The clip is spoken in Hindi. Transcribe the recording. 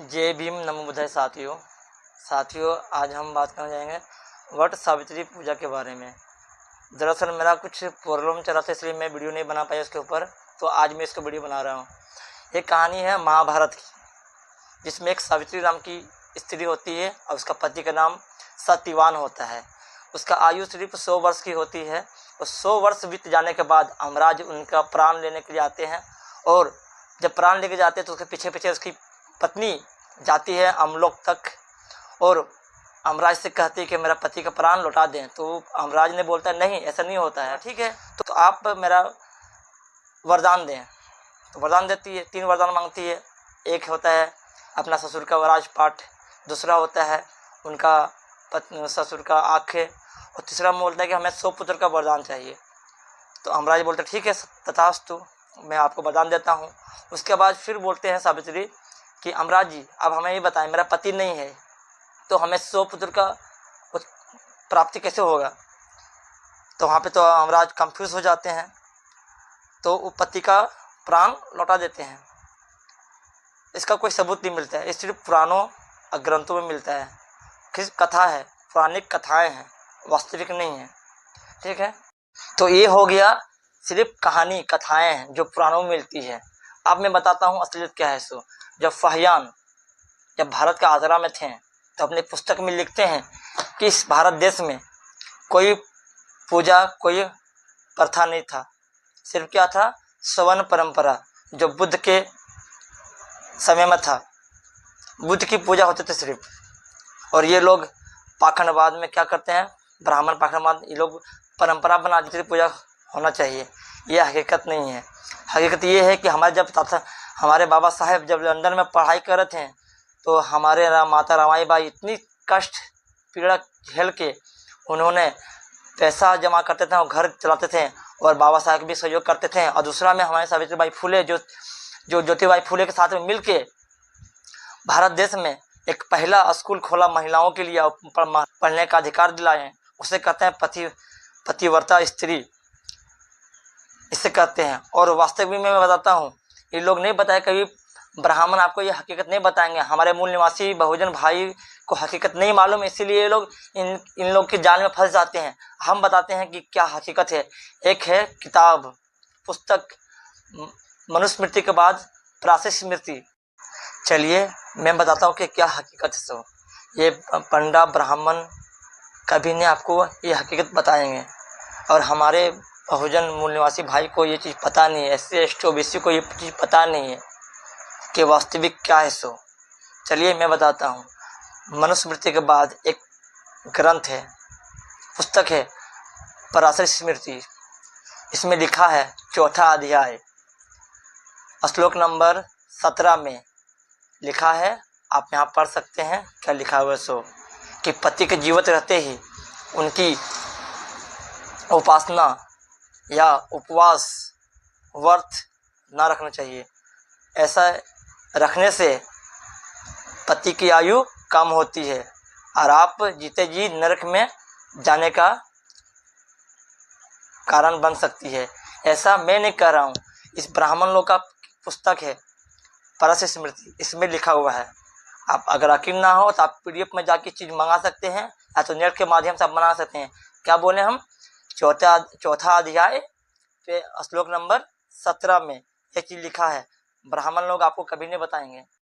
जय भीम, नमो बुद्धाय। साथियों आज हम बात करने जाएंगे वट सावित्री पूजा के बारे में। दरअसल मेरा कुछ प्रॉब्लम चला था, इसलिए मैं वीडियो नहीं बना पाया उसके ऊपर, तो आज मैं इसको वीडियो बना रहा हूँ। ये कहानी है महाभारत की, जिसमें एक सावित्री नाम की स्त्री होती है और उसका पति का नाम सत्यवान होता है। उसका आयु सिर्फ 100 वर्ष की होती है और 100 वर्ष बीत जाने के बाद अमराज उनका प्राण लेने के लिए आते हैं, और जब प्राण लेके जाते हैं तो उसके पीछे पीछे उसकी पत्नी जाती है अमलोक तक और अमराज से कहती है कि मेरा पति का प्राण लौटा दें। तो अमराज ने बोलता है नहीं, ऐसा नहीं होता है, ठीक है तो आप मेरा वरदान दें। तो वरदान देती है, 3 वरदान मांगती है। एक होता है अपना ससुर का राजपाट, दूसरा होता है उनका ससुर का आँखें, और तीसरा बोलता है कि हमें 100 पुत्र का वरदान चाहिए। तो अमराज बोलते ठीक है तथास्तु, मैं आपको वरदान देता हूँ। उसके बाद फिर बोलते हैं सावित्री कि अमराज जी अब हमें ये बताएं, मेरा पति नहीं है तो हमें 100 पुत्र का प्राप्ति कैसे होगा। तो वहाँ पे तो अमराज कंफ्यूज हो जाते हैं, तो वो पति का प्राण लौटा देते हैं। इसका कोई सबूत नहीं मिलता है, ये सिर्फ पुराणों और ग्रंथों में मिलता है। किस कथा है, पौराणिक कथाएं हैं, वास्तविक नहीं है, ठीक है। तो ये हो गया सिर्फ कहानी, कथाएं हैं जो पुराणों में मिलती है। अब मैं बताता हूँ असलियत क्या है। सो जब भारत का आगरा में थे तो अपनी पुस्तक में लिखते हैं कि इस भारत देश में कोई पूजा, कोई प्रथा नहीं था। सिर्फ क्या था, सवन परंपरा जो बुद्ध के समय में था। बुद्ध की पूजा होती थी सिर्फ। और ये लोग पाखंडवाद में क्या करते हैं, ब्राह्मण पाखंडवाद, ये लोग परंपरा बना देते थे पूजा होना चाहिए। ये हकीकत नहीं है। हकीकत ये है कि हमारे बाबा साहेब जब लंदन में पढ़ाई कर रहे थे तो हमारे माता रमाई बाई इतनी कष्ट पीड़ा झेल के उन्होंने पैसा जमा करते थे और घर चलाते थे, और बाबा साहेब भी सहयोग करते थे। और दूसरा में हमारे सावित्रीबाई फुले जो ज्योतिबाई फुले के साथ में मिलके भारत देश में एक पहला स्कूल खोला महिलाओं के लिए, पढ़ने का अधिकार दिलाए। उसे कहते हैं पतिव्रता स्त्री, इसे कहते हैं। और वास्तविक में मैं बताता हूँ, ये लोग नहीं बताए कभी, ब्राह्मण आपको ये हकीकत नहीं बताएंगे। हमारे मूल निवासी बहुजन भाई को हकीकत नहीं मालूम, इसीलिए ये लोग इन लोग के जाल में फंस जाते हैं। हम बताते हैं कि क्या हकीकत है। एक है किताब, पुस्तक, मनुस्मृति के बाद प्राचीन स्मृति। चलिए मैं बताता हूँ कि क्या हकीकत है। सो ये पंडा ब्राह्मण कभी नहीं आपको ये हकीकत बताएंगे, और हमारे बहुजन मूल निवासी भाई को ये चीज़ पता नहीं है, SC ST OBC को ये चीज़ पता नहीं है कि वास्तविक क्या है। सो चलिए मैं बताता हूँ। मनुस्मृति के बाद एक ग्रंथ है, पुस्तक है पराशर स्मृति। इसमें लिखा है 4था अध्याय, श्लोक नंबर 17 में लिखा है, आप यहाँ पढ़ सकते हैं क्या लिखा हुआ। सो कि पति के जीवित रहते ही उनकी उपासना या उपवास व्रत ना रखना चाहिए। ऐसा रखने से पति की आयु कम होती है और आप जीते जी नरक में जाने का कारण बन सकती है। ऐसा मैं नहीं कह रहा हूँ, इस ब्राह्मण लोग का पुस्तक है पराशर स्मृति, इसमें लिखा हुआ है। आप अगर यकीन ना हो तो आप PDF में जाके चीज़ मंगा सकते हैं, या तो नेट के माध्यम से आप बना सकते हैं। क्या बोले हम, चौथा अध्याय पे श्लोक नंबर 17 में ये चीज़ लिखा है। ब्राह्मण लोग आपको कभी नहीं बताएंगे।